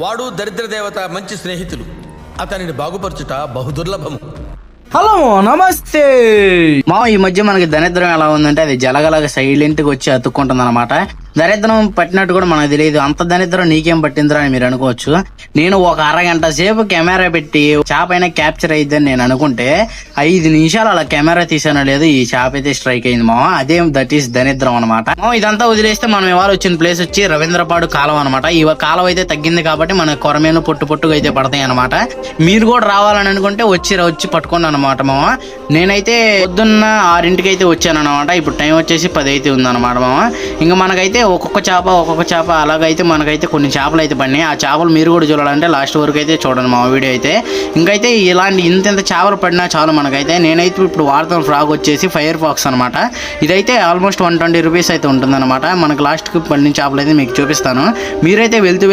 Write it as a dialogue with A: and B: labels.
A: వాడు దరిద్ర దేవత మంచి స్నేహితులు. అతనిని బాగుపరచుట బహుదుర్లభము.
B: హలో నమస్తే
C: మా ఈ మధ్య మనకి దరిద్రం ఎలా ఉందంటే అది జలగలగా సైలెంట్ గా వచ్చి అతుక్కుంటుంది అనమాట. దరిద్రం పట్టినట్టు కూడా మనకు తెలియదు. అంత దరిద్రం నీకేం పట్టిందిరా అని మీరు అనుకోవచ్చు. నేను ఒక అరగంట సేపు కెమెరా పెట్టి చేప అయినా క్యాప్చర్ అయ్యిద్దని నేను అనుకుంటే 5 నిమిషాలు అలా కెమెరా తీసానో లేదు ఈ చేప అయితే స్ట్రైక్ అయింది మా. అదే దట్ ఈస్ దరిద్రం అనమాట. ఇదంతా వదిలేస్తే మనం ఇవాళ వచ్చిన ప్లేస్ వచ్చి రవీంద్రపాడు కాలం అనమాట. ఈ కాలం అయితే తగ్గింది కాబట్టి మన కొరమేను పొట్టుగా అయితే పడతాయి అనమాట. మీరు కూడా రావాలని అనుకుంటే వచ్చి పట్టుకోండి అనమాట మామ. నేనైతే పొద్దున్న 6ంటికి అయితే వచ్చాను అనమాట. ఇప్పుడు టైం వచ్చేసి 10 అయితే ఉందన్నమాట మామ. ఇంకా మనకైతే ఒక్కొక్క చేప అలాగైతే మనకైతే కొన్ని చేపలు అయితే పడినాయి. ఆ చేపలు మీరు కూడా చూడాలంటే లాస్ట్ వరకు అయితే చూడండి మా వీడియో అయితే. ఇంకైతే ఇలాంటి ఇంత చేపలు పడినా చాలు మనకైతే. నేనైతే ఇప్పుడు వాడుతున్న ఫ్రాగ్ వచ్చేసి ఫైర్ ఫాక్స్ అనమాట. ఇదైతే ఆల్మోస్ట్ 120 రూపీస్ అయితే ఉంటుంది అనమాట. మనకు లాస్ట్కి పడిన చేపలు అయితే మీకు చూపిస్తాను. మీరైతే వెళ్తూ